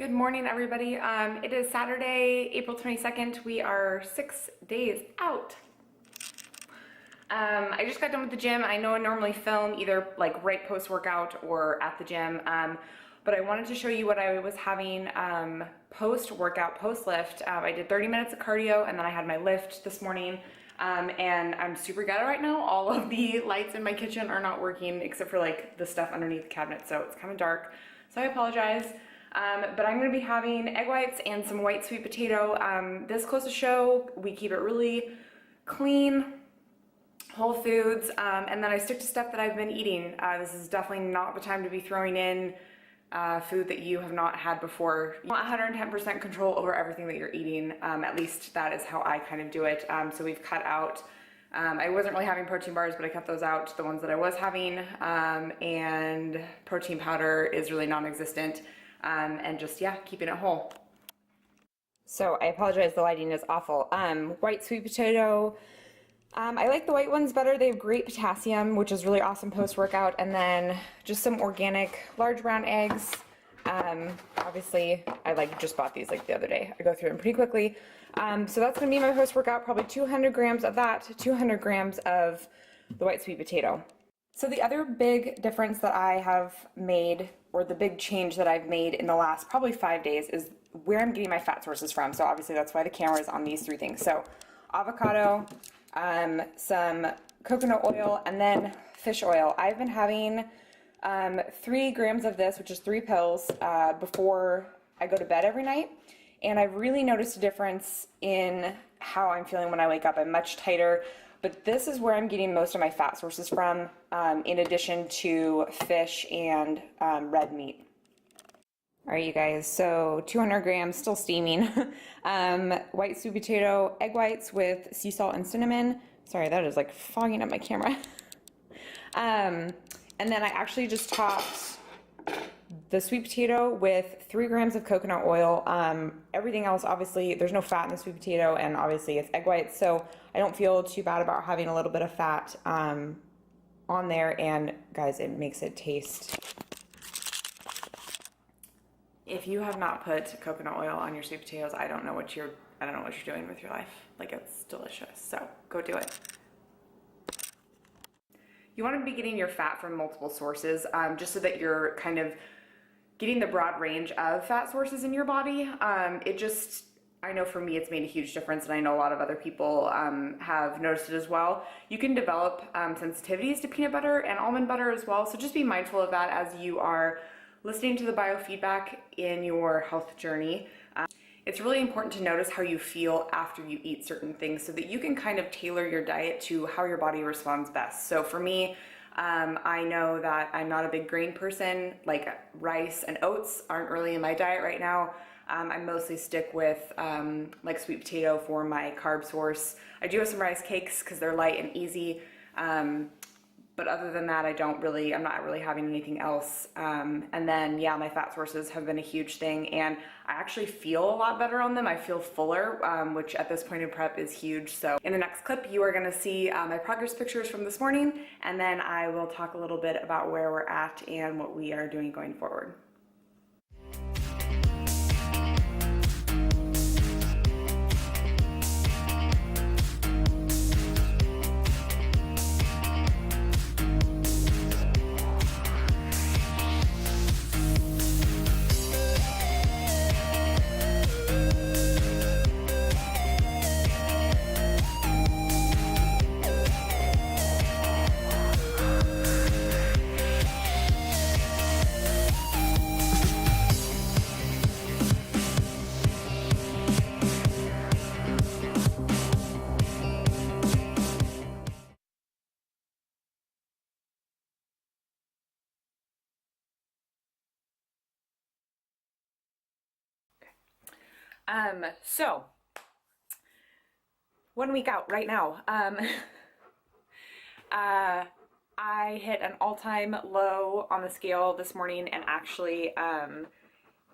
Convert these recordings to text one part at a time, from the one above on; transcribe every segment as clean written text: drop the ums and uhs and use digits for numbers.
Good morning, everybody. It is Saturday, April 22nd. We are 6 days out. I just got done with the gym. I know I normally film either like right post-workout or at the gym, but I wanted to show you what I was having post-workout, post-lift. I did 30 minutes of cardio and then I had my lift this morning. And I'm super ghetto right now. All of the lights in my kitchen are not working except for like the stuff underneath the cabinet, so it's kind of dark. So I apologize. But I'm gonna be having egg whites and some white sweet potato. This close to show, we keep it really clean, whole foods, and then I stick to stuff that I've been eating. This is definitely not the time to be throwing in food that you have not had before. You want 110% control over everything that you're eating. At least that is how I kind of do it. So we've cut out, I wasn't really having protein bars, but I cut those out, the ones that I was having, and protein powder is really non-existent. And just, yeah, keeping it whole. So I apologize, the lighting is awful. White sweet potato, I like the white ones better. They have great potassium, which is really awesome post-workout. And then just some organic large brown eggs. Obviously, I just bought these like the other day. I go through them pretty quickly. So that's gonna be my post-workout, probably 200 grams of that, 200 grams of the white sweet potato. So the other big difference that I have made, or the big change that I've made in the last probably 5 days, is where I'm getting my fat sources from. So obviously that's why the camera is on these three things. So avocado, some coconut oil, and then fish oil. I've been having 3 grams of this, which is 3 pills, before I go to bed every night. And I've really noticed a difference in how I'm feeling when I wake up. I'm much tighter. But this is where I'm getting most of my fat sources from, in addition to fish and red meat. All right, you guys, so 200 grams, still steaming. White sweet potato, egg whites with sea salt and cinnamon. Sorry, that is like fogging up my camera. And then I actually just topped the sweet potato with 3 grams of coconut oil. Everything else, obviously, there's no fat in the sweet potato, and obviously it's egg whites, so I don't feel too bad about having a little bit of fat on there, and guys, it makes it taste. If you have not put coconut oil on your sweet potatoes, I don't know what you're doing with your life. Like, it's delicious, so go do it. You want to be getting your fat from multiple sources, just so that you're kind of getting the broad range of fat sources in your body. I know for me it's made a huge difference, and I know a lot of other people have noticed it as well. You can develop sensitivities to peanut butter and almond butter as well, so just be mindful of that as you are listening to the biofeedback in your health journey. It's really important to notice how you feel after you eat certain things so that you can kind of tailor your diet to how your body responds best. So for me, I know that I'm not a big grain person. Like rice and oats aren't really in my diet right now. I mostly stick with like sweet potato for my carb source. I do have some rice cakes because they're light and easy. But other than that, I'm not really having anything else. And then, yeah, my fat sources have been a huge thing, and I actually feel a lot better on them. I feel fuller, which at this point in prep is huge. So in the next clip, you are gonna see my progress pictures from this morning, and then I will talk a little bit about where we're at and what we are doing going forward. So 1 week out right now. I hit an all-time low on the scale this morning, and actually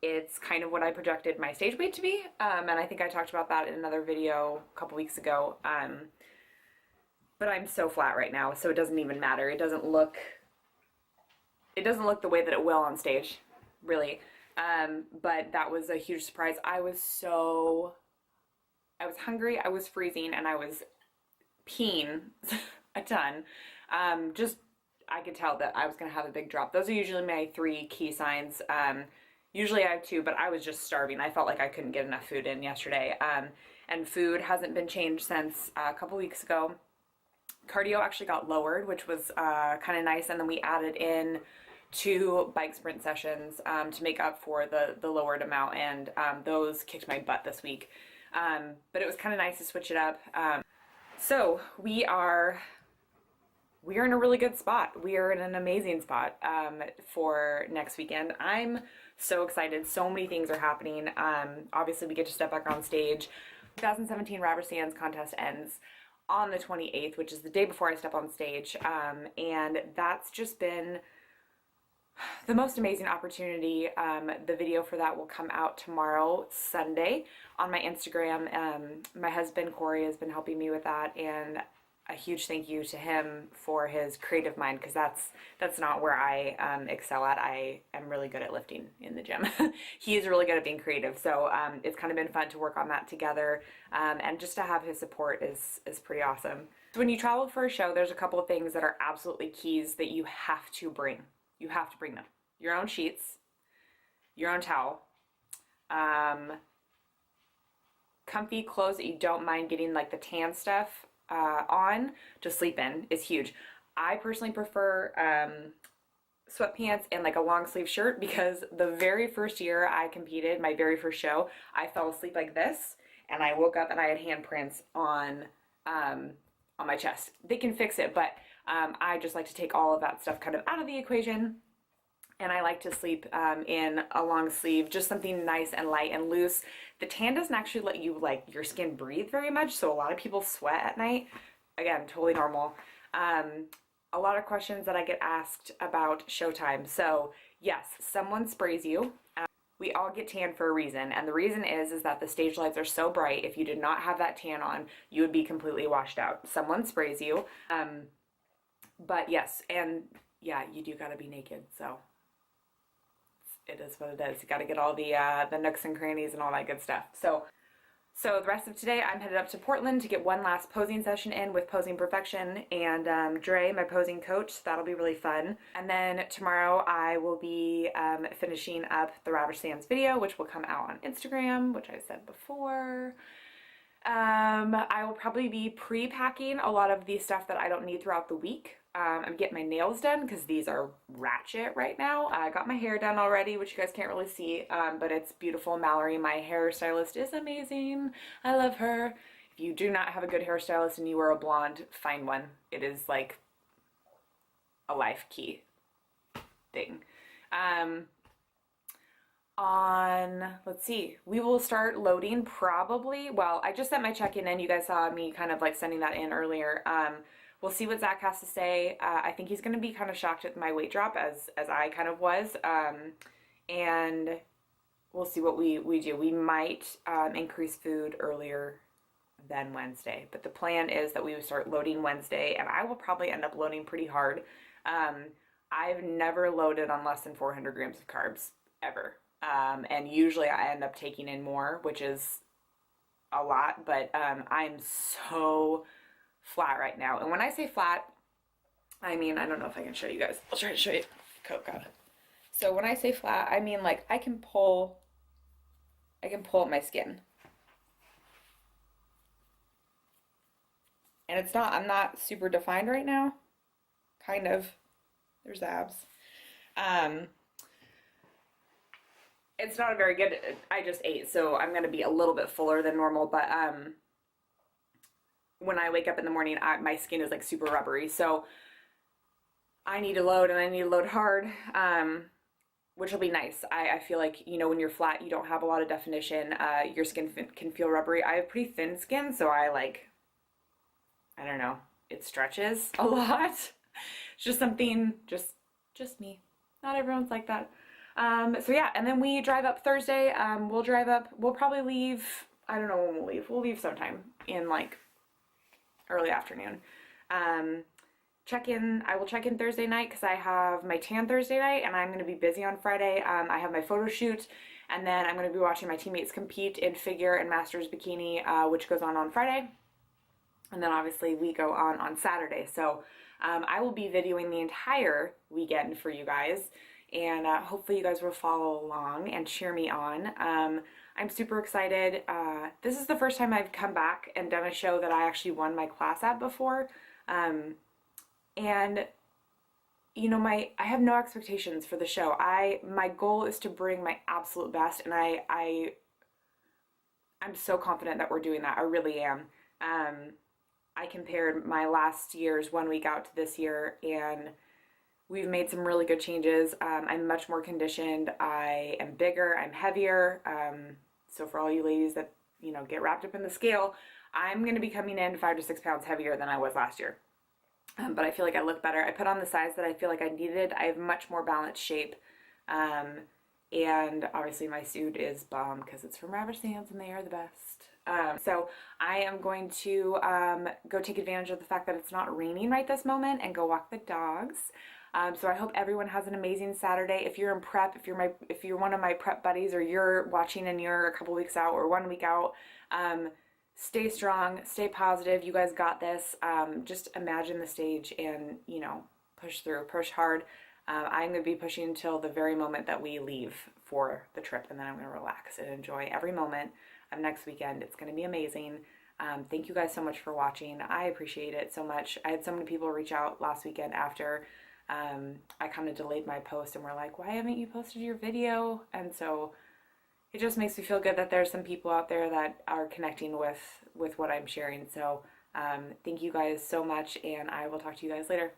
it's kind of what I projected my stage weight to be, and I think I talked about that in another video a couple weeks ago. But I'm so flat right now, so it doesn't even matter. It doesn't look the way that it will on stage, really. But that was a huge surprise. I was hungry, I was freezing, and I was peeing a ton. Just, I could tell that I was going to have a big drop. Those are usually my 3 key signs. Usually I have 2, but I was just starving. I felt like I couldn't get enough food in yesterday. And food hasn't been changed since a couple weeks ago. Cardio actually got lowered, which was kind of nice. And then we added in 2 bike sprint sessions to make up for the lowered amount. And those kicked my butt this week. But it was kind of nice to switch it up. So we are in a really good spot. We are in an amazing spot for next weekend. I'm so excited. So many things are happening. Obviously, we get to step back on stage. 2017 Rubber Sands contest ends on the 28th, which is the day before I step on stage. And that's just been the most amazing opportunity. The video for that will come out tomorrow, Sunday, on my Instagram. My husband, Corey, has been helping me with that, and a huge thank you to him for his creative mind, because that's not where I excel at. I am really good at lifting in the gym. He is really good at being creative, so it's kind of been fun to work on that together, and just to have his support is pretty awesome. So when you travel for a show, there's a couple of things that are absolutely keys that you have to bring. You have to bring them. Your own sheets, your own towel, comfy clothes that you don't mind getting like the tan stuff on to sleep in is huge. I personally prefer sweatpants and like a long sleeve shirt, because the very first year I competed, my very first show, I fell asleep like this, and I woke up and I had handprints on my chest. They can fix it, but I just like to take all of that stuff kind of out of the equation, and I like to sleep in a long sleeve, just something nice and light and loose. The tan doesn't actually let you, like, your skin breathe very much, so a lot of people sweat at night. Again, totally normal. A lot of questions that I get asked about showtime. So yes, someone sprays you. We all get tan for a reason, and the reason is that the stage lights are so bright. If you did not have that tan on, you would be completely washed out. Someone sprays you. But yes, and yeah, you do gotta be naked, so it is what it is. You gotta get all the nooks and crannies and all that good stuff. So the rest of today, I'm headed up to Portland to get one last posing session in with Posing Perfection and Dre, my posing coach. So that'll be really fun. And then tomorrow I will be finishing up the Ravage Sands video, which will come out on Instagram, which I said before. I will probably be pre-packing a lot of the stuff that I don't need throughout the week. I'm getting my nails done because these are ratchet right now. I got my hair done already, which you guys can't really see, but it's beautiful. Mallory, my hairstylist, is amazing. I love her. If you do not have a good hairstylist and you are a blonde, find one. It is like a life key thing. Let's see, we will start loading probably, well, I just sent my check-in in. You guys saw me kind of like sending that in earlier. We'll see what Zach has to say. I think he's going to be kind of shocked at my weight drop, as I kind of was. And we'll see what we do. We might increase food earlier than Wednesday, but the plan is that we would start loading Wednesday, and I will probably end up loading pretty hard. I've never loaded on less than 400 grams of carbs, ever. And usually I end up taking in more, which is a lot, but I'm so flat right now. And when I say flat, I mean, I don't know if I can show you guys. I'll try to show you. Coke got it. So when I say flat, I mean like I can pull up my skin. And it's not, I'm not super defined right now. Kind of. There's abs. It's not a very good, I just ate, so I'm going to be a little bit fuller than normal, but when I wake up in the morning, my skin is like super rubbery, so I need to load, and I need to load hard, which will be nice. I feel like, you know, when you're flat, you don't have a lot of definition, your skin can feel rubbery. I have pretty thin skin, so I don't know, it stretches a lot. It's just something, just me. Not everyone's like that. So yeah, and then we drive up Thursday. We'll probably leave, I don't know when we'll leave. We'll leave sometime in like early afternoon. I will check in Thursday night because I have my tan Thursday night and I'm going to be busy on Friday. I have my photo shoot, and then I'm going to be watching my teammates compete in figure and masters bikini, which goes on Friday. And then obviously we go on Saturday. So I will be videoing the entire weekend for you guys, and hopefully you guys will follow along and cheer me on. I'm super excited. This is the first time I've come back and done a show that I actually won my class at before. And you know, I have no expectations for the show. My goal is to bring my absolute best, and I'm so confident that we're doing that. I really am. I compared my last year's 1 week out to this year, and we've made some really good changes. I'm much more conditioned. I am bigger. I'm heavier. So for all you ladies that, you know, get wrapped up in the scale, I'm going to be coming in 5 to 6 pounds heavier than I was last year. But I feel like I look better. I put on the size that I feel like I needed. I have much more balanced shape. And obviously my suit is bomb because it's from Rubber Sands and they are the best. So I am going to go take advantage of the fact that it's not raining right this moment and go walk the dogs. So I hope everyone has an amazing Saturday. If you're in prep, if you're one of my prep buddies, or you're watching and you're a couple weeks out or 1 week out, stay strong, stay positive. You guys got this. Just imagine the stage and, you know, push through, push hard. I'm going to be pushing until the very moment that we leave for the trip, and then I'm going to relax and enjoy every moment of next weekend. It's going to be amazing. Thank you guys so much for watching. I appreciate it so much. I had so many people reach out last weekend after I kind of delayed my post and were like, why haven't you posted your video? And so it just makes me feel good that there's some people out there that are connecting with what I'm sharing. So thank you guys so much, and I will talk to you guys later.